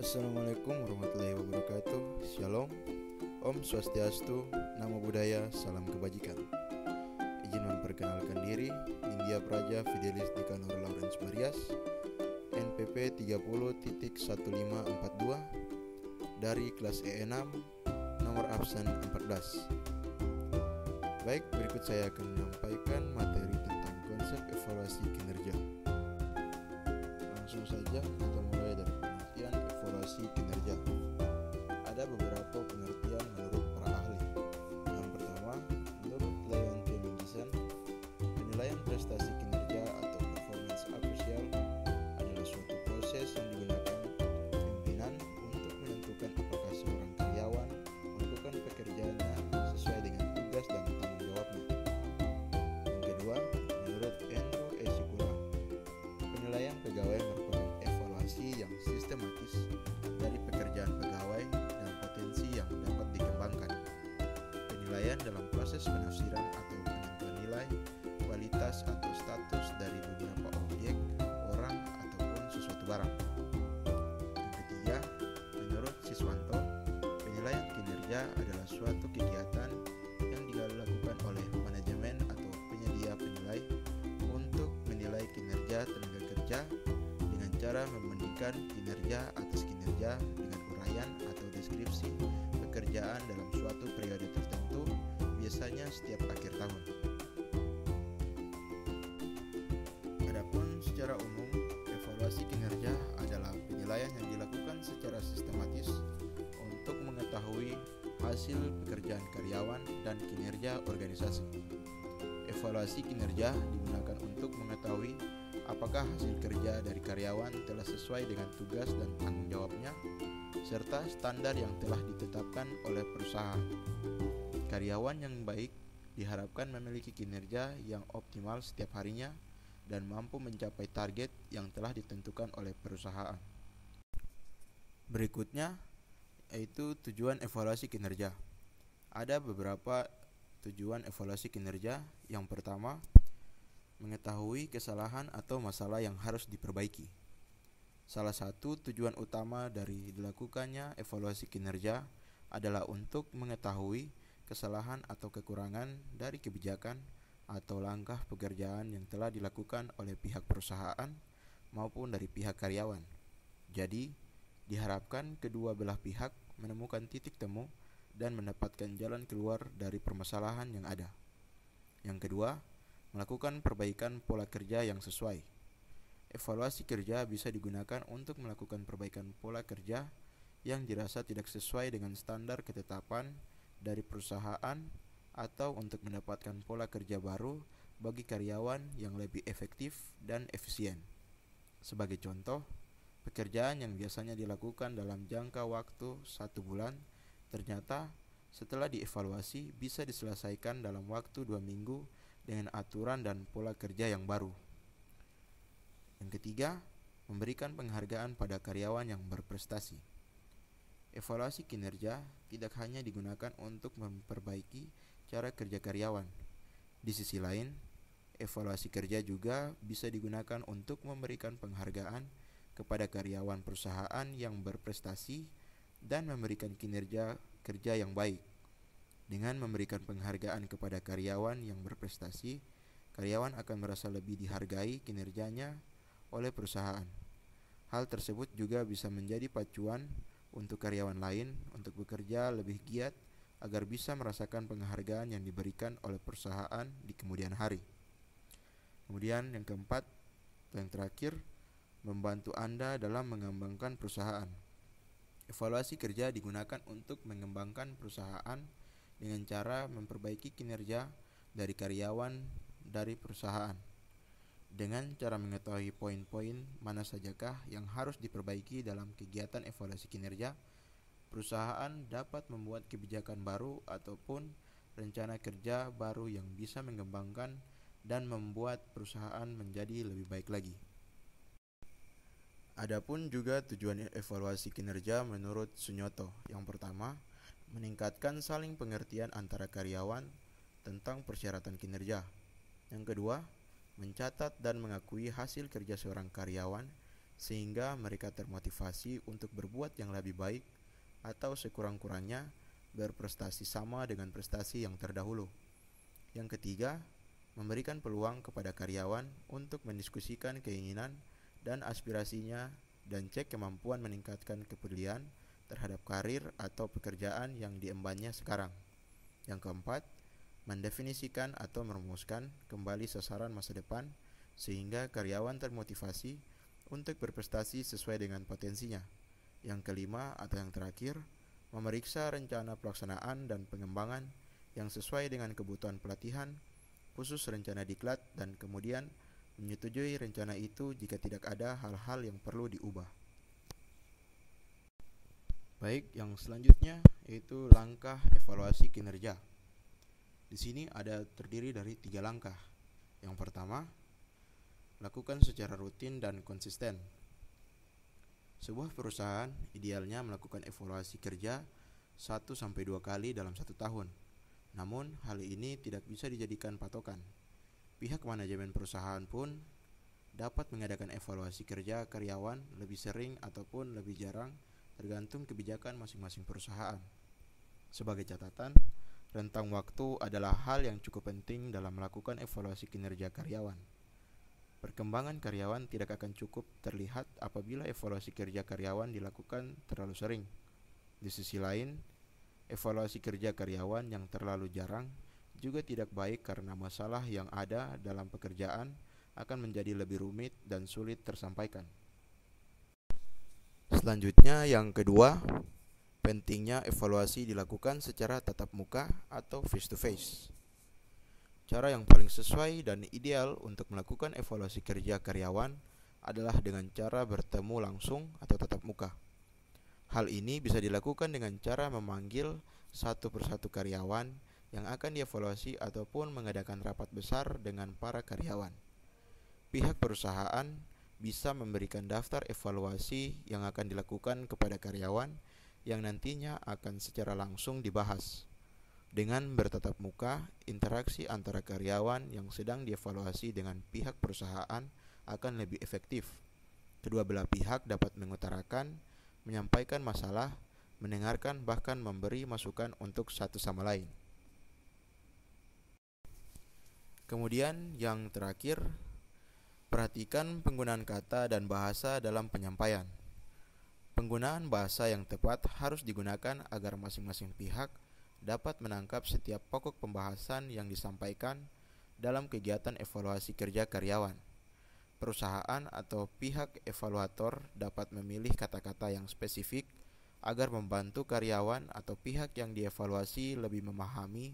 Assalamualaikum warahmatullahi wabarakatuh. Shalom, Om Swastiastu, Namo Buddhaya, Salam Kebajikan. Izin memperkenalkan diri, Nindya Praja Fidelis Nikanor Lawrence Marias, NPP 30.1542 dari kelas E6, nomor absen 14. Baik, berikut saya akan menyampaikan materi tentang konsep evaluasi kinerja. Langsung saja kita mulai dari pengertian evaluasi kinerja. Ada beberapa pengertian menurut para ahli. Yang pertama, menurut Lyon T. Mendison, penilaian prestasi kinerja atau performance appraisal adalah suatu proses yang digunakan pimpinan untuk menentukan apakah seorang karyawan melakukan pekerjaannya sesuai dengan tugas dan tanggung jawabnya. Yang kedua, menurut Andrew E. Sikula, penilaian pegawai merupakan evaluasi yang sistematis dari pekerjaan pegawai dan potensi yang dapat dikembangkan. Penilaian dalam proses penafsiran atau penentuan nilai, kualitas atau status dari beberapa objek, orang, ataupun sesuatu barang. Yang ketiga, menurut Siswanto, penilaian kinerja adalah suatu kegiatan yang dilakukan oleh manajemen atau penyedia penilai untuk menilai kinerja tenaga kerja dengan cara membandingkan kinerja atas kinerja dengan uraian atau deskripsi pekerjaan dalam suatu periode tertentu, biasanya setiap akhir tahun. Adapun secara umum, evaluasi kinerja adalah penilaian yang dilakukan secara sistematis untuk mengetahui hasil pekerjaan karyawan dan kinerja organisasi. Evaluasi kinerja digunakan untuk mengetahui apakah hasil kerja dari karyawan telah sesuai dengan tugas dan tanggung jawabnya, serta standar yang telah ditetapkan oleh perusahaan. Karyawan yang baik diharapkan memiliki kinerja yang optimal setiap harinya dan mampu mencapai target yang telah ditentukan oleh perusahaan. Berikutnya yaitu tujuan evaluasi kinerja. Ada beberapa tujuan evaluasi kinerja. Yang pertama, mengetahui kesalahan atau masalah yang harus diperbaiki. Salah satu tujuan utama dari dilakukannya evaluasi kinerja adalah untuk mengetahui kesalahan atau kekurangan dari kebijakan atau langkah pekerjaan yang telah dilakukan oleh pihak perusahaan maupun dari pihak karyawan. Jadi, diharapkan kedua belah pihak menemukan titik temu dan mendapatkan jalan keluar dari permasalahan yang ada. Yang kedua, melakukan perbaikan pola kerja yang sesuai. Evaluasi kerja bisa digunakan untuk melakukan perbaikan pola kerja yang dirasa tidak sesuai dengan standar ketetapan dari perusahaan atau untuk mendapatkan pola kerja baru bagi karyawan yang lebih efektif dan efisien. Sebagai contoh, pekerjaan yang biasanya dilakukan dalam jangka waktu 1 bulan ternyata setelah dievaluasi bisa diselesaikan dalam waktu 2 minggu dengan aturan dan pola kerja yang baru. Yang ketiga, memberikan penghargaan pada karyawan yang berprestasi. Evaluasi kinerja tidak hanya digunakan untuk memperbaiki cara kerja karyawan. Di sisi lain, evaluasi kerja juga bisa digunakan untuk memberikan penghargaan kepada karyawan perusahaan yang berprestasi dan memberikan kinerja kerja yang baik. Dengan memberikan penghargaan kepada karyawan yang berprestasi, karyawan akan merasa lebih dihargai kinerjanya oleh perusahaan. Hal tersebut juga bisa menjadi pacuan untuk karyawan lain untuk bekerja lebih giat agar bisa merasakan penghargaan yang diberikan oleh perusahaan di kemudian hari. Kemudian yang keempat, atau yang terakhir, membantu Anda dalam mengembangkan perusahaan. Evaluasi kerja digunakan untuk mengembangkan perusahaan dengan cara memperbaiki kinerja dari karyawan dari perusahaan. Dengan cara mengetahui poin-poin mana sajakah yang harus diperbaiki dalam kegiatan evaluasi kinerja, perusahaan dapat membuat kebijakan baru ataupun rencana kerja baru yang bisa mengembangkan dan membuat perusahaan menjadi lebih baik lagi. Adapun juga tujuan evaluasi kinerja menurut Sunyoto. Yang pertama, meningkatkan saling pengertian antara karyawan tentang persyaratan kinerja. Yang kedua, mencatat dan mengakui hasil kerja seorang karyawan sehingga mereka termotivasi untuk berbuat yang lebih baik atau sekurang-kurangnya berprestasi sama dengan prestasi yang terdahulu. Yang ketiga, memberikan peluang kepada karyawan untuk mendiskusikan keinginan dan aspirasinya dan cek kemampuan meningkatkan kepedulian terhadap karir atau pekerjaan yang diembannya sekarang. Yang keempat, mendefinisikan atau merumuskan kembali sasaran masa depan sehingga karyawan termotivasi untuk berprestasi sesuai dengan potensinya. Yang kelima atau yang terakhir, memeriksa rencana pelaksanaan dan pengembangan yang sesuai dengan kebutuhan pelatihan, khusus rencana diklat, dan kemudian menyetujui rencana itu jika tidak ada hal-hal yang perlu diubah. Baik, yang selanjutnya yaitu langkah evaluasi kinerja. Di sini terdiri dari 3 langkah. Yang pertama, lakukan secara rutin dan konsisten. Sebuah perusahaan idealnya melakukan evaluasi kerja 1-2 kali dalam 1 tahun. Namun, hal ini tidak bisa dijadikan patokan. Pihak manajemen perusahaan pun dapat mengadakan evaluasi kerja karyawan lebih sering ataupun lebih jarang, tergantung kebijakan masing-masing perusahaan. Sebagai catatan, rentang waktu adalah hal yang cukup penting dalam melakukan evaluasi kinerja karyawan. Perkembangan karyawan tidak akan cukup terlihat apabila evaluasi kerja karyawan dilakukan terlalu sering. Di sisi lain, evaluasi kerja karyawan yang terlalu jarang juga tidak baik karena masalah yang ada dalam pekerjaan akan menjadi lebih rumit dan sulit tersampaikan. Selanjutnya, yang kedua, pentingnya evaluasi dilakukan secara tatap muka atau face to face. Cara yang paling sesuai dan ideal untuk melakukan evaluasi kerja karyawan adalah dengan cara bertemu langsung atau tatap muka. Hal ini bisa dilakukan dengan cara memanggil satu persatu karyawan yang akan dievaluasi ataupun mengadakan rapat besar dengan para karyawan. Pihak perusahaan bisa memberikan daftar evaluasi yang akan dilakukan kepada karyawan yang nantinya akan secara langsung dibahas. Dengan bertatap muka, interaksi antara karyawan yang sedang dievaluasi dengan pihak perusahaan akan lebih efektif. Kedua belah pihak dapat mengutarakan, menyampaikan masalah, mendengarkan, bahkan memberi masukan untuk satu sama lain. Kemudian yang terakhir, perhatikan penggunaan kata dan bahasa dalam penyampaian. Penggunaan bahasa yang tepat harus digunakan agar masing-masing pihak dapat menangkap setiap pokok pembahasan yang disampaikan dalam kegiatan evaluasi kerja karyawan. Perusahaan atau pihak evaluator dapat memilih kata-kata yang spesifik agar membantu karyawan atau pihak yang dievaluasi lebih memahami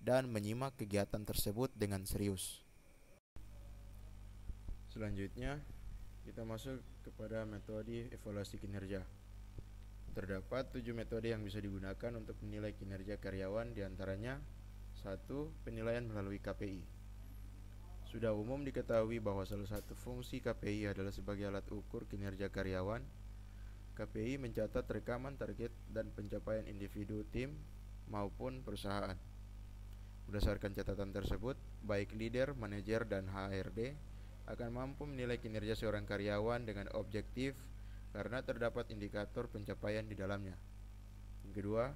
dan menyimak kegiatan tersebut dengan serius. Selanjutnya, kita masuk kepada metode evaluasi kinerja. Terdapat 7 metode yang bisa digunakan untuk menilai kinerja karyawan, diantaranya 1. Penilaian melalui KPI. Sudah umum diketahui bahwa salah satu fungsi KPI adalah sebagai alat ukur kinerja karyawan. KPI mencatat rekaman target dan pencapaian individu, tim, maupun perusahaan. Berdasarkan catatan tersebut, baik leader, manajer, dan HRD akan mampu menilai kinerja seorang karyawan dengan objektif karena terdapat indikator pencapaian di dalamnya. Yang kedua,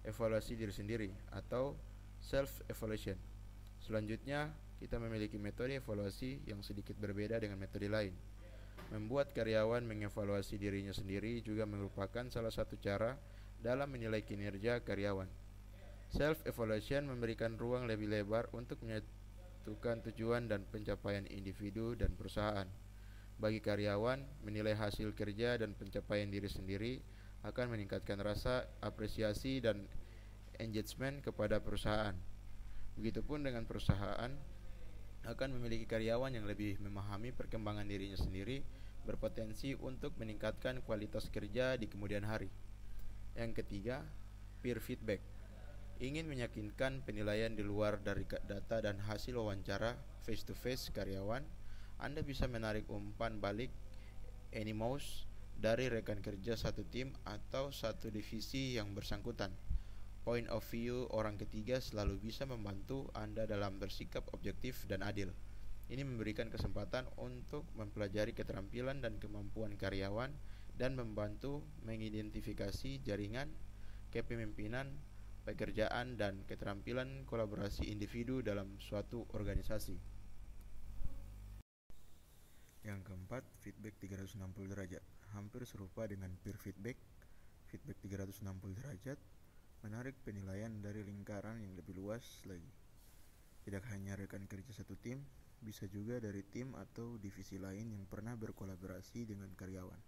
evaluasi diri sendiri atau self-evaluation. Selanjutnya, kita memiliki metode evaluasi yang sedikit berbeda dengan metode lain. Membuat karyawan mengevaluasi dirinya sendiri juga merupakan salah satu cara dalam menilai kinerja karyawan. Self-evaluation memberikan ruang lebih lebar untuk menyatukan tujuan dan pencapaian individu dan perusahaan. Bagi karyawan, menilai hasil kerja dan pencapaian diri sendiri akan meningkatkan rasa apresiasi dan engagement kepada perusahaan. Begitupun dengan perusahaan akan memiliki karyawan yang lebih memahami perkembangan dirinya sendiri, berpotensi untuk meningkatkan kualitas kerja di kemudian hari. Yang ketiga, peer feedback. Ingin meyakinkan penilaian di luar dari data dan hasil wawancara face to face karyawan, Anda bisa menarik umpan balik animus dari rekan kerja satu tim atau satu divisi yang bersangkutan. Point of view orang ketiga selalu bisa membantu Anda dalam bersikap objektif dan adil. Ini memberikan kesempatan untuk mempelajari keterampilan dan kemampuan karyawan dan membantu mengidentifikasi jaringan, kepemimpinan, pekerjaan, dan keterampilan kolaborasi individu dalam suatu organisasi. Yang keempat, feedback 360 derajat. Hampir serupa dengan peer feedback, feedback 360 derajat menarik penilaian dari lingkaran yang lebih luas lagi. Tidak hanya rekan kerja satu tim, bisa juga dari tim atau divisi lain yang pernah berkolaborasi dengan karyawan.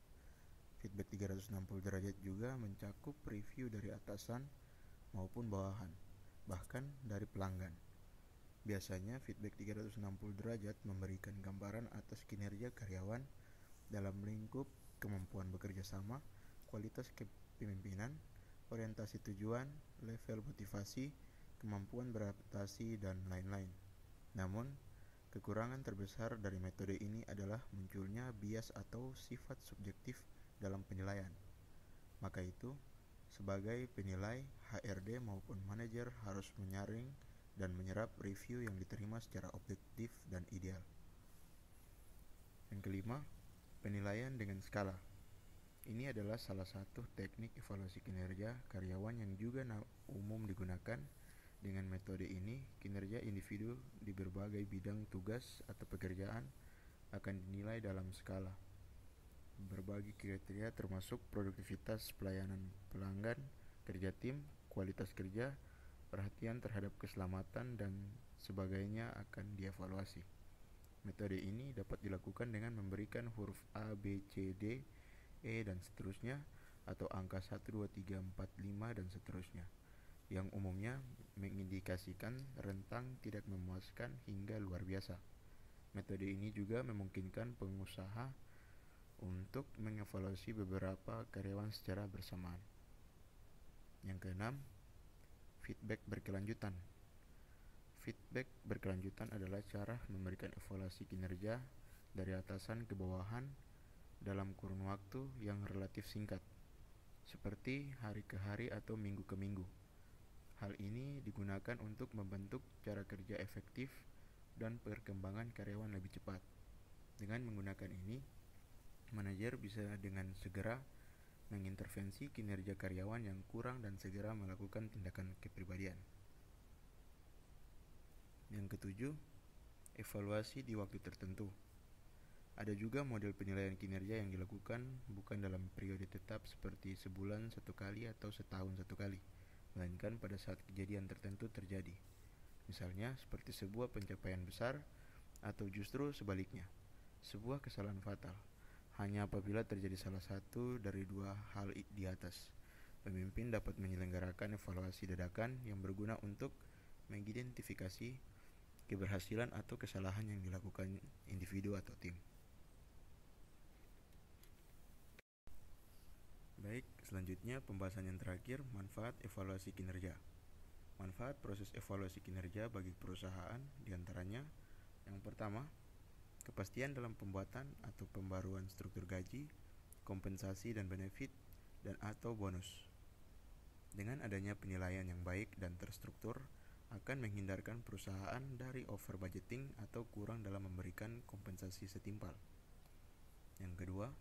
Feedback 360 derajat juga mencakup review dari atasan maupun bawahan, bahkan dari pelanggan. Biasanya feedback 360 derajat memberikan gambaran atas kinerja karyawan dalam lingkup kemampuan bekerja sama, kualitas kepemimpinan, orientasi tujuan, level motivasi, kemampuan beradaptasi, dan lain-lain. Namun, kekurangan terbesar dari metode ini adalah munculnya bias atau sifat subjektif dalam penilaian. Maka itu, sebagai penilai, HRD maupun manajer harus menyaring dan menyerap review yang diterima secara objektif dan ideal. Yang kelima, penilaian dengan skala. Ini adalah salah satu teknik evaluasi kinerja karyawan yang juga umum digunakan. Dengan metode ini, kinerja individu di berbagai bidang tugas atau pekerjaan akan dinilai dalam skala berbagai kriteria termasuk produktivitas pelayanan pelanggan, kerja tim, kualitas kerja, perhatian terhadap keselamatan, dan sebagainya akan dievaluasi. Metode ini dapat dilakukan dengan memberikan huruf A, B, C, D, E, dan seterusnya, atau angka 1, 2, 3, 4, 5, dan seterusnya, yang umumnya mengindikasikan rentang tidak memuaskan hingga luar biasa. Metode ini juga memungkinkan pengusaha untuk mengevaluasi beberapa karyawan secara bersamaan. Yang keenam, feedback berkelanjutan. Feedback berkelanjutan adalah cara memberikan evaluasi kinerja dari atasan ke bawahan dalam kurun waktu yang relatif singkat, seperti hari ke hari atau minggu ke minggu. Hal ini digunakan untuk membentuk cara kerja efektif dan perkembangan karyawan lebih cepat. Dengan menggunakan ini, manajer bisa dengan segera mengintervensi kinerja karyawan yang kurang dan segera melakukan tindakan kepribadian. Yang ketujuh, evaluasi di waktu tertentu. Ada juga model penilaian kinerja yang dilakukan bukan dalam periode tetap seperti sebulan satu kali atau setahun satu kali, melainkan pada saat kejadian tertentu terjadi. Misalnya seperti sebuah pencapaian besar atau justru sebaliknya, sebuah kesalahan fatal. Hanya apabila terjadi salah satu dari dua hal di atas, pemimpin dapat menyelenggarakan evaluasi dadakan yang berguna untuk mengidentifikasi keberhasilan atau kesalahan yang dilakukan individu atau tim. Baik, selanjutnya pembahasan yang terakhir, manfaat evaluasi kinerja. Manfaat proses evaluasi kinerja bagi perusahaan diantaranya, yang pertama, kepastian dalam pembuatan atau pembaruan struktur gaji, kompensasi dan benefit, dan atau bonus. Dengan adanya penilaian yang baik dan terstruktur, akan menghindarkan perusahaan dari over budgeting atau kurang dalam memberikan kompensasi setimpal. Yang kedua,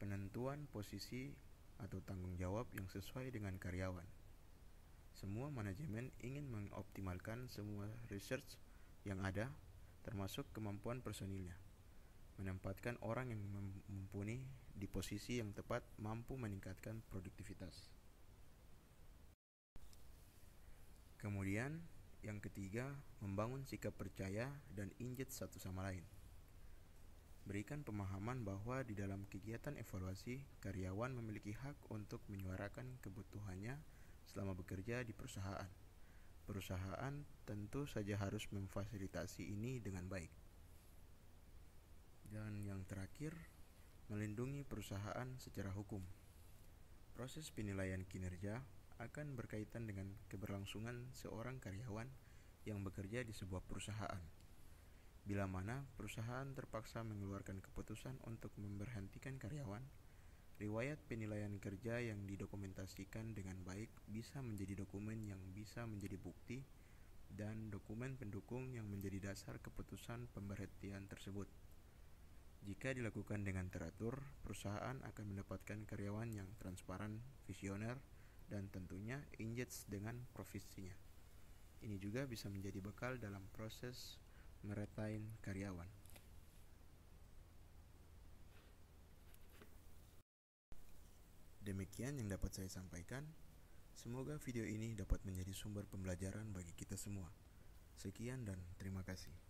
penentuan posisi atau tanggung jawab yang sesuai dengan karyawan. Semua manajemen ingin mengoptimalkan semua research yang ada, termasuk kemampuan personilnya. Menempatkan orang yang mumpuni di posisi yang tepat mampu meningkatkan produktivitas. Kemudian, yang ketiga, membangun sikap percaya dan injek satu sama lain. Berikan pemahaman bahwa di dalam kegiatan evaluasi, karyawan memiliki hak untuk menyuarakan kebutuhannya selama bekerja di perusahaan. Perusahaan tentu saja harus memfasilitasi ini dengan baik. Dan yang terakhir, melindungi perusahaan secara hukum. Proses penilaian kinerja akan berkaitan dengan keberlangsungan seorang karyawan yang bekerja di sebuah perusahaan. Bila mana perusahaan terpaksa mengeluarkan keputusan untuk memberhentikan karyawan, riwayat penilaian kerja yang didokumentasikan dengan baik bisa menjadi dokumen yang bisa menjadi bukti dan dokumen pendukung yang menjadi dasar keputusan pemberhentian tersebut. Jika dilakukan dengan teratur, perusahaan akan mendapatkan karyawan yang transparan, visioner, dan tentunya engage dengan profesinya. Ini juga bisa menjadi bekal dalam proses meretain karyawan. Demikian yang dapat saya sampaikan. Semoga video ini dapat menjadi sumber pembelajaran bagi kita semua. Sekian dan terima kasih.